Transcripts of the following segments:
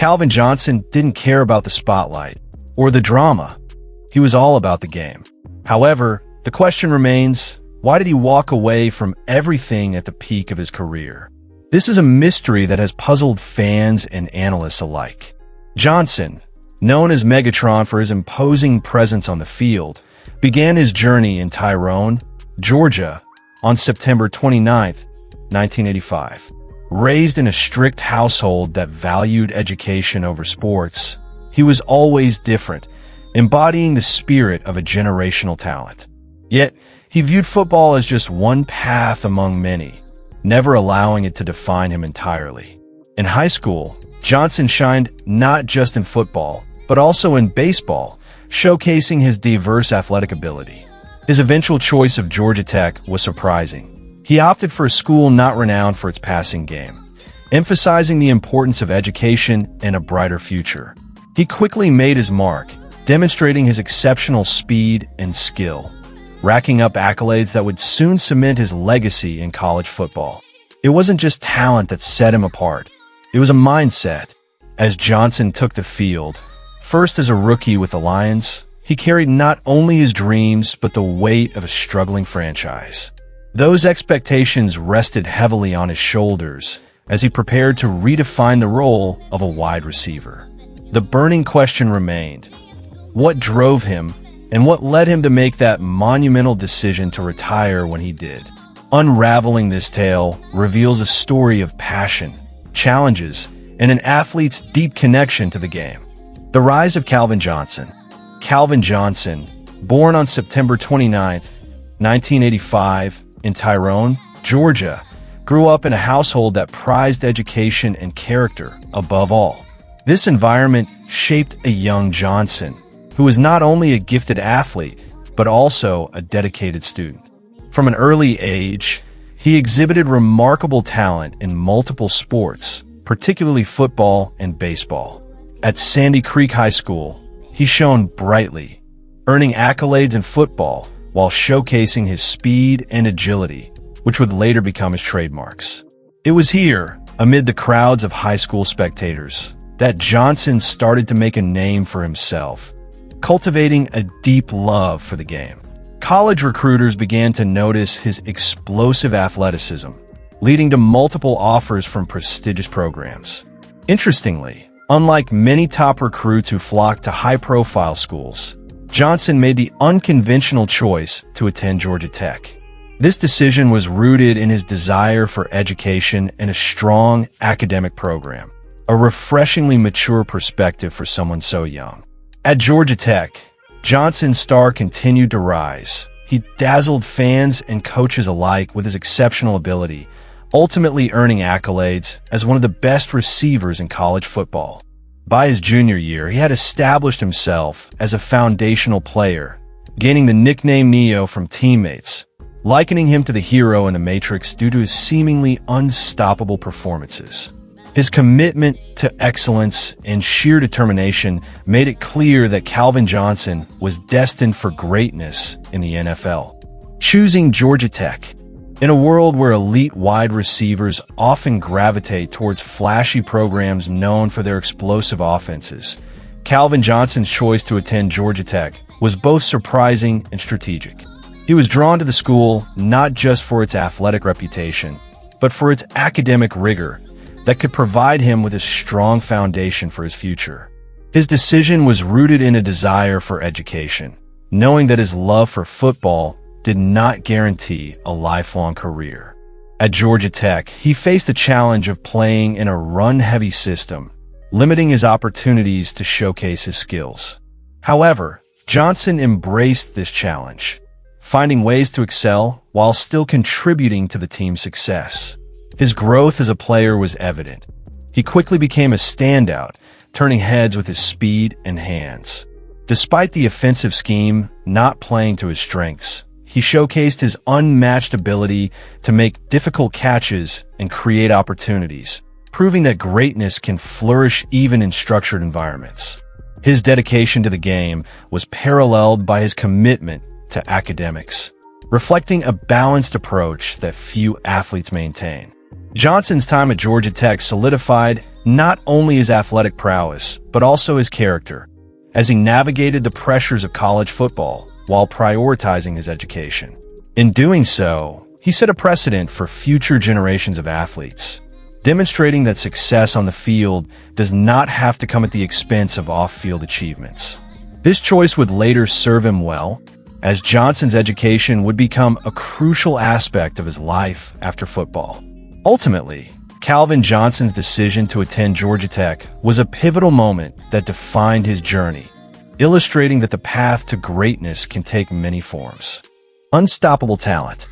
Calvin Johnson didn't care about the spotlight or the drama. He was all about the game. However, the question remains, why did he walk away from everything at the peak of his career? This is a mystery that has puzzled fans and analysts alike. Johnson, known as Megatron for his imposing presence on the field, began his journey in Tyrone, Georgia, on September 29, 1985. Raised in a strict household that valued education over sports, he was always different, embodying the spirit of a generational talent. Yet, he viewed football as just one path among many, never allowing it to define him entirely. In high school, Johnson shined not just in football, but also in baseball, showcasing his diverse athletic ability. His eventual choice of Georgia Tech was surprising. He opted for a school not renowned for its passing game, emphasizing the importance of education and a brighter future. He quickly made his mark, demonstrating his exceptional speed and skill, racking up accolades that would soon cement his legacy in college football. It wasn't just talent that set him apart. It was a mindset. As Johnson took the field, first as a rookie with the Lions, he carried not only his dreams but the weight of a struggling franchise. Those expectations rested heavily on his shoulders as he prepared to redefine the role of a wide receiver. The burning question remained: what drove him and what led him to make that monumental decision to retire when he did? Unraveling this tale reveals a story of passion, challenges, and an athlete's deep connection to the game. The rise of Calvin Johnson. Calvin Johnson, born on September 29, 1985, in Tyrone, Georgia, grew up in a household that prized education and character above all. This environment shaped a young Johnson, who was not only a gifted athlete, but also a dedicated student. From an early age, he exhibited remarkable talent in multiple sports, particularly football and baseball. At Sandy Creek High School, he shone brightly, earning accolades in football while showcasing his speed and agility, which would later become his trademarks. It was here, amid the crowds of high school spectators, that Johnson started to make a name for himself, cultivating a deep love for the game. College recruiters began to notice his explosive athleticism, leading to multiple offers from prestigious programs. Interestingly, unlike many top recruits who flocked to high-profile schools, Johnson made the unconventional choice to attend Georgia Tech. This decision was rooted in his desire for education and a strong academic program, a refreshingly mature perspective for someone so young. At Georgia Tech, Johnson's star continued to rise. He dazzled fans and coaches alike with his exceptional ability, ultimately earning accolades as one of the best receivers in college football. By his junior year, he had established himself as a foundational player, gaining the nickname Neo from teammates, likening him to the hero in the Matrix due to his seemingly unstoppable performances. His commitment to excellence and sheer determination made it clear that Calvin Johnson was destined for greatness in the NFL. Choosing Georgia Tech. In a world where elite wide receivers often gravitate towards flashy programs known for their explosive offenses, Calvin Johnson's choice to attend Georgia Tech was both surprising and strategic. He was drawn to the school not just for its athletic reputation, but for its academic rigor that could provide him with a strong foundation for his future. His decision was rooted in a desire for education, knowing that his love for football did not guarantee a lifelong career. At Georgia Tech, he faced the challenge of playing in a run-heavy system, limiting his opportunities to showcase his skills. However, Johnson embraced this challenge, finding ways to excel while still contributing to the team's success. His growth as a player was evident. He quickly became a standout, turning heads with his speed and hands. Despite the offensive scheme not playing to his strengths, he showcased his unmatched ability to make difficult catches and create opportunities, proving that greatness can flourish even in structured environments. His dedication to the game was paralleled by his commitment to academics, reflecting a balanced approach that few athletes maintain. Johnson's time at Georgia Tech solidified not only his athletic prowess, but also his character, as he navigated the pressures of college football while prioritizing his education. In doing so, he set a precedent for future generations of athletes, demonstrating that success on the field does not have to come at the expense of off-field achievements. This choice would later serve him well, as Johnson's education would become a crucial aspect of his life after football. Ultimately, Calvin Johnson's decision to attend Georgia Tech was a pivotal moment that defined his journey, illustrating that the path to greatness can take many forms. Unstoppable talent.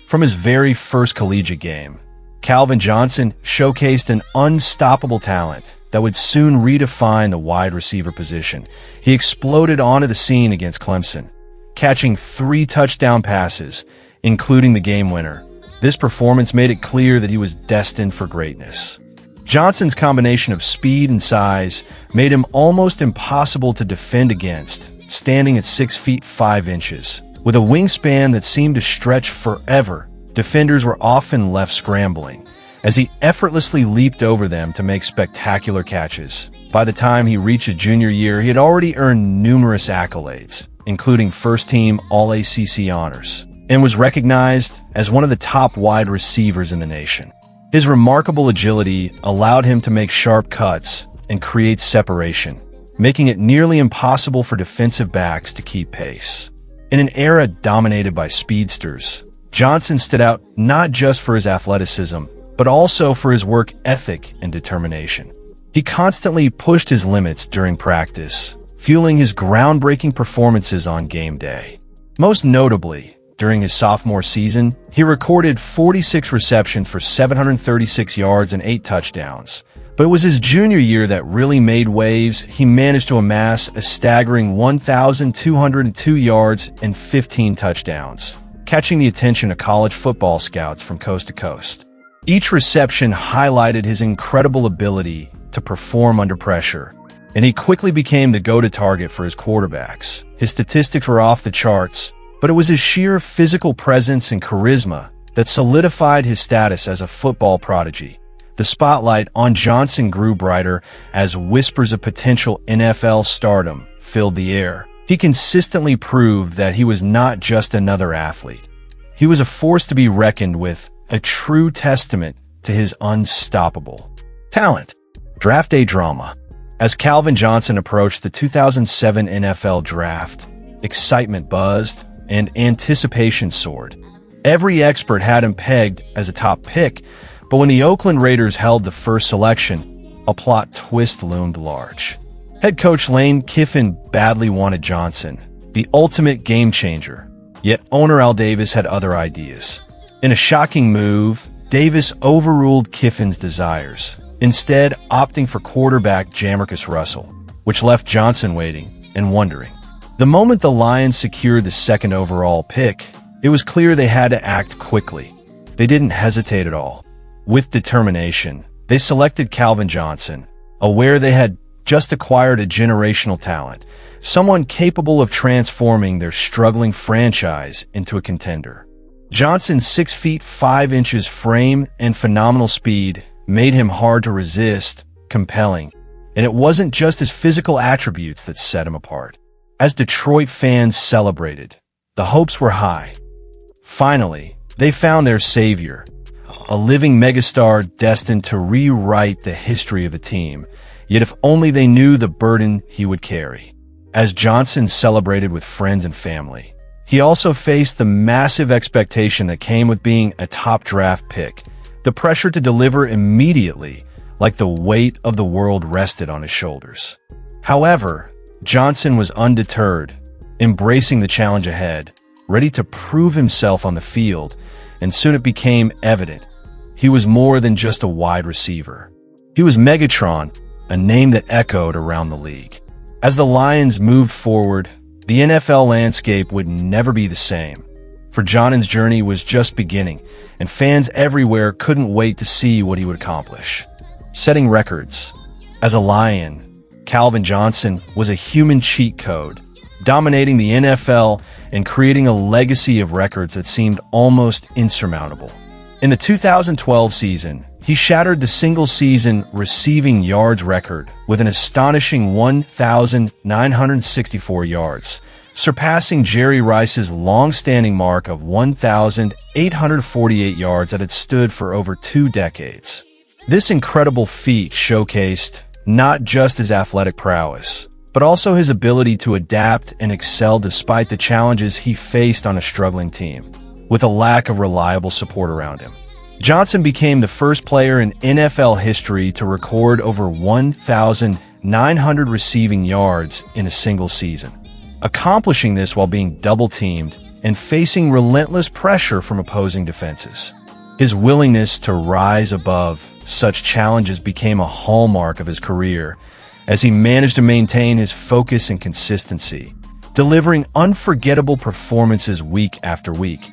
From his very first collegiate game, Calvin Johnson showcased an unstoppable talent that would soon redefine the wide receiver position. He exploded onto the scene against Clemson, catching 3 touchdown passes, including the game winner. This performance made it clear that he was destined for greatness. Johnson's combination of speed and size made him almost impossible to defend against, standing at 6 feet 5 inches. With a wingspan that seemed to stretch forever, defenders were often left scrambling, as he effortlessly leaped over them to make spectacular catches. By the time he reached his junior year, he had already earned numerous accolades, including first-team All-ACC honors, and was recognized as one of the top wide receivers in the nation. His remarkable agility allowed him to make sharp cuts and create separation, making it nearly impossible for defensive backs to keep pace. In an era dominated by speedsters, Johnson stood out not just for his athleticism, but also for his work ethic and determination. He constantly pushed his limits during practice, fueling his groundbreaking performances on game day. Most notably, during his sophomore season, he recorded 46 receptions for 736 yards and 8 touchdowns. But it was his junior year that really made waves. He managed to amass a staggering 1,202 yards and 15 touchdowns, catching the attention of college football scouts from coast to coast. Each reception highlighted his incredible ability to perform under pressure, and he quickly became the go-to target for his quarterbacks. His statistics were off the charts, but it was his sheer physical presence and charisma that solidified his status as a football prodigy. The spotlight on Johnson grew brighter as whispers of potential NFL stardom filled the air. He consistently proved that he was not just another athlete. He was a force to be reckoned with, a true testament to his unstoppable talent. Draft day drama. As Calvin Johnson approached the 2007 NFL Draft, excitement buzzed and anticipation soared. Every expert had him pegged as a top pick, but when the Oakland Raiders held the first selection, a plot twist loomed large. Head coach Lane Kiffin badly wanted Johnson, the ultimate game changer, yet owner Al Davis had other ideas. In a shocking move, Davis overruled Kiffin's desires, instead opting for quarterback Jamarcus Russell, which left Johnson waiting and wondering. The moment the Lions secured the 2nd overall pick, it was clear they had to act quickly. They didn't hesitate at all. With determination, they selected Calvin Johnson, aware they had just acquired a generational talent, someone capable of transforming their struggling franchise into a contender. Johnson's 6 feet 5 inches frame and phenomenal speed made him hard to resist, compelling, and it wasn't just his physical attributes that set him apart. As Detroit fans celebrated, the hopes were high. Finally, they found their savior, a living megastar destined to rewrite the history of the team, yet if only they knew the burden he would carry. As Johnson celebrated with friends and family, he also faced the massive expectation that came with being a top draft pick, the pressure to deliver immediately, like the weight of the world rested on his shoulders. However, Johnson was undeterred, embracing the challenge ahead, ready to prove himself on the field, and soon it became evident he was more than just a wide receiver. He was Megatron, a name that echoed around the league. As the Lions moved forward, the NFL landscape would never be the same. For Johnson's journey was just beginning, and fans everywhere couldn't wait to see what he would accomplish. Setting records. As a Lion, Calvin Johnson was a human cheat code, dominating the NFL and creating a legacy of records that seemed almost insurmountable. In the 2012 season, He shattered the single-season receiving yards record with an astonishing 1,964 yards, surpassing Jerry Rice's long-standing mark of 1,848 yards that had stood for over 2 decades. This incredible feat showcased not just his athletic prowess, but also his ability to adapt and excel despite the challenges he faced on a struggling team, with a lack of reliable support around him. Johnson became the first player in NFL history to record over 1,900 receiving yards in a single season, accomplishing this while being double-teamed and facing relentless pressure from opposing defenses. His willingness to rise above such challenges became a hallmark of his career, as he managed to maintain his focus and consistency, delivering unforgettable performances week after week,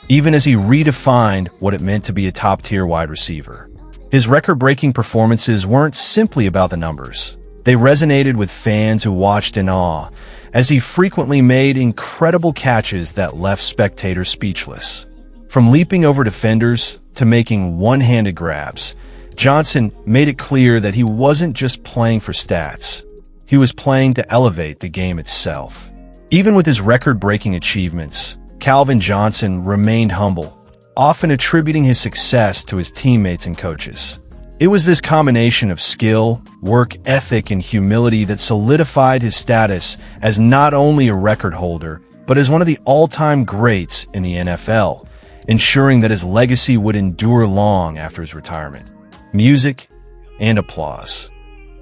even as he redefined what it meant to be a top-tier wide receiver. His record-breaking performances weren't simply about the numbers. They resonated with fans who watched in awe, as he frequently made incredible catches that left spectators speechless. From leaping over defenders to making one-handed grabs, Johnson made it clear that he wasn't just playing for stats. He was playing to elevate the game itself. Even with his record-breaking achievements, Calvin Johnson remained humble, often attributing his success to his teammates and coaches. It was this combination of skill, work ethic, and humility that solidified his status as not only a record holder, but as one of the all-time greats in the NFL, ensuring that his legacy would endure long after his retirement. Music and applause.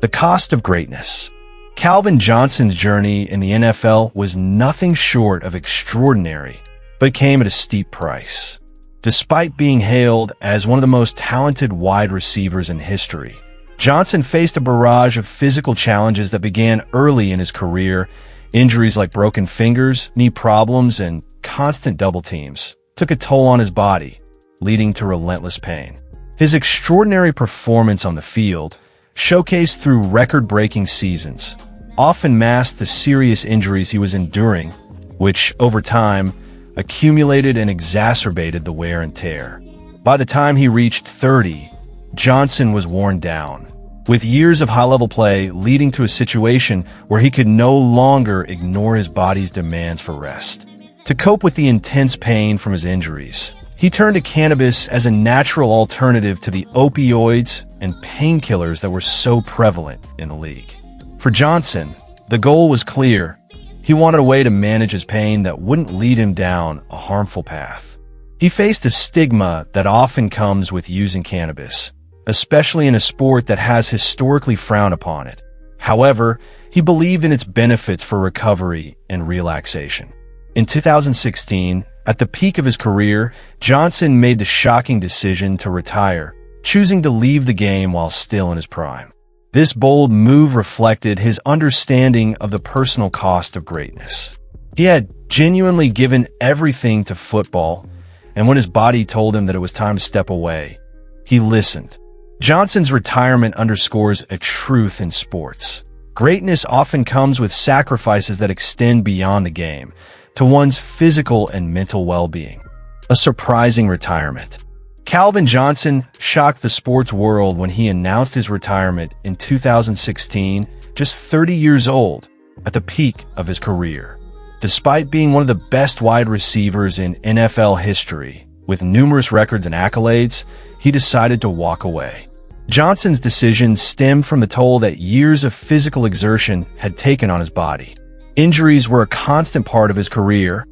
The cost of greatness. Calvin Johnson's journey in the NFL was nothing short of extraordinary, but came at a steep price. Despite being hailed as one of the most talented wide receivers in history, Johnson faced a barrage of physical challenges that began early in his career. Injuries like broken fingers, knee problems, and constant double teams took a toll on his body, leading to relentless pain. His extraordinary performance on the field, showcased through record-breaking seasons, often masked the serious injuries he was enduring, which, over time, accumulated and exacerbated the wear and tear. By the time he reached 30, Johnson was worn down, with years of high-level play leading to a situation where he could no longer ignore his body's demands for rest. To cope with the intense pain from his injuries, he turned to cannabis as a natural alternative to the opioids and painkillers that were so prevalent in the league. For Johnson, the goal was clear. He wanted a way to manage his pain that wouldn't lead him down a harmful path. He faced a stigma that often comes with using cannabis, especially in a sport that has historically frowned upon it. However, he believed in its benefits for recovery and relaxation. In 2016, at the peak of his career, Johnson made the shocking decision to retire, choosing to leave the game while still in his prime. This bold move reflected his understanding of the personal cost of greatness. He had genuinely given everything to football, and when his body told him that it was time to step away, he listened. Johnson's retirement underscores a truth in sports. Greatness often comes with sacrifices that extend beyond the game, to one's physical and mental well-being. A surprising retirement. Calvin Johnson shocked the sports world when he announced his retirement in 2016, just 30 years old, at the peak of his career. Despite being one of the best wide receivers in NFL history, with numerous records and accolades, he decided to walk away. Johnson's decision stemmed from the toll that years of physical exertion had taken on his body. Injuries were a constant part of his career,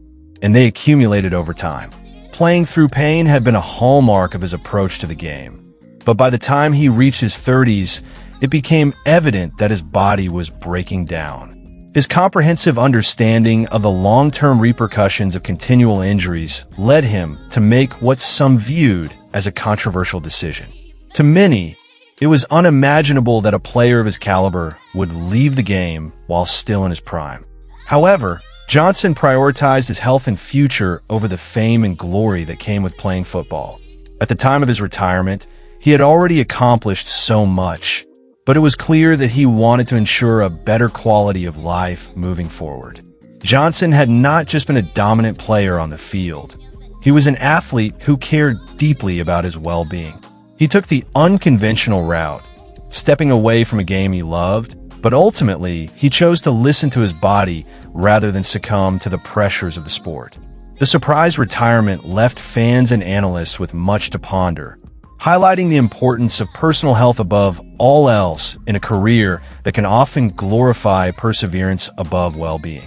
and they accumulated over time. Playing through pain had been a hallmark of his approach to the game. But by the time he reached his 30s, it became evident that his body was breaking down. His comprehensive understanding of the long-term repercussions of continual injuries led him to make what some viewed as a controversial decision. To many, it was unimaginable that a player of his caliber would leave the game while still in his prime. However, Johnson prioritized his health and future over the fame and glory that came with playing football. At the time of his retirement, he had already accomplished so much, but it was clear that he wanted to ensure a better quality of life moving forward. Johnson had not just been a dominant player on the field. He was an athlete who cared deeply about his well-being. He took the unconventional route, stepping away from a game he loved, but ultimately, he chose to listen to his body rather than succumb to the pressures of the sport. The surprise retirement left fans and analysts with much to ponder, highlighting the importance of personal health above all else in a career that can often glorify perseverance above well-being.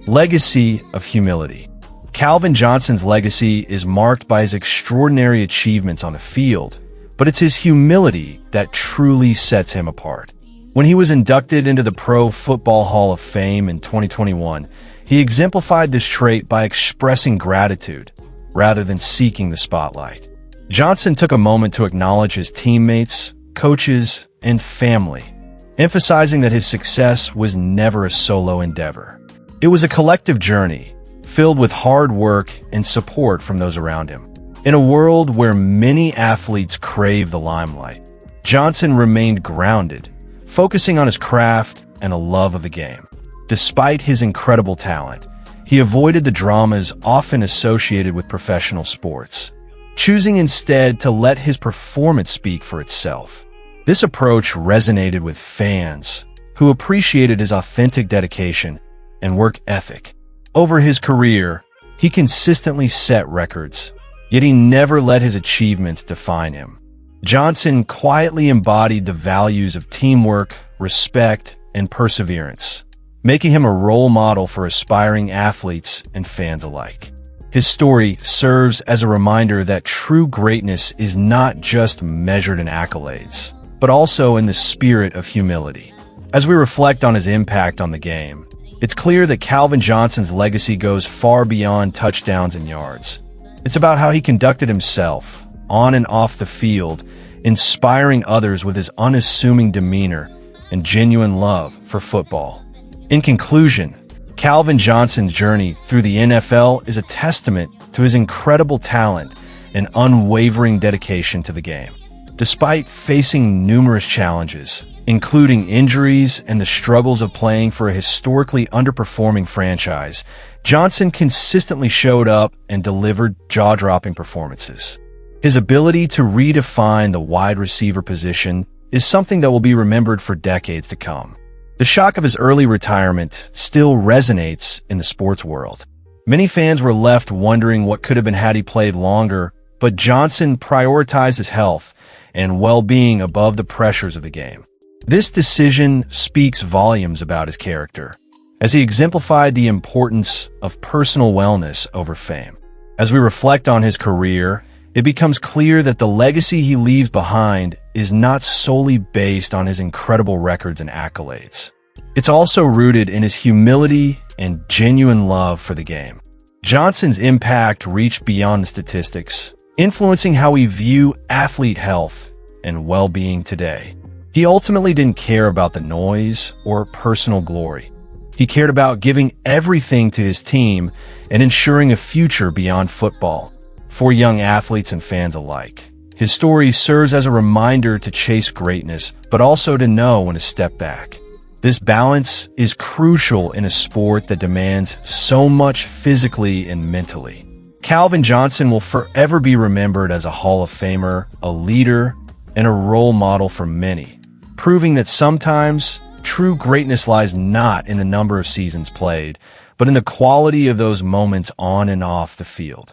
Legacy of humility. Calvin Johnson's legacy is marked by his extraordinary achievements on the field, but it's his humility that truly sets him apart. When he was inducted into the Pro Football Hall of Fame in 2021, he exemplified this trait by expressing gratitude rather than seeking the spotlight. Johnson took a moment to acknowledge his teammates, coaches, and family, emphasizing that his success was never a solo endeavor. It was a collective journey, filled with hard work and support from those around him. In a world where many athletes crave the limelight, Johnson remained grounded, focusing on his craft and a love of the game. Despite his incredible talent, he avoided the dramas often associated with professional sports, choosing instead to let his performance speak for itself. This approach resonated with fans, who appreciated his authentic dedication and work ethic. Over his career, he consistently set records, yet he never let his achievements define him. Johnson quietly embodied the values of teamwork, respect, and perseverance, making him a role model for aspiring athletes and fans alike. His story serves as a reminder that true greatness is not just measured in accolades, but also in the spirit of humility. As we reflect on his impact on the game, it's clear that Calvin Johnson's legacy goes far beyond touchdowns and yards. It's about how he conducted himself, on and off the field, inspiring others with his unassuming demeanor and genuine love for football. In conclusion, Calvin Johnson's journey through the NFL is a testament to his incredible talent and unwavering dedication to the game. Despite facing numerous challenges, including injuries and the struggles of playing for a historically underperforming franchise, Johnson consistently showed up and delivered jaw-dropping performances. His ability to redefine the wide receiver position is something that will be remembered for decades to come. The shock of his early retirement still resonates in the sports world. Many fans were left wondering what could have been had he played longer, but Johnson prioritized his health and well-being above the pressures of the game. This decision speaks volumes about his character, as he exemplified the importance of personal wellness over fame. As we reflect on his career, it becomes clear that the legacy he leaves behind is not solely based on his incredible records and accolades. It's also rooted in his humility and genuine love for the game. Johnson's impact reached beyond the statistics, influencing how we view athlete health and well-being today. He ultimately didn't care about the noise or personal glory. He cared about giving everything to his team and ensuring a future beyond football for young athletes and fans alike. His story serves as a reminder to chase greatness, but also to know when to step back. This balance is crucial in a sport that demands so much physically and mentally. Calvin Johnson will forever be remembered as a Hall of Famer, a leader, and a role model for many, proving that sometimes true greatness lies not in the number of seasons played, but in the quality of those moments on and off the field.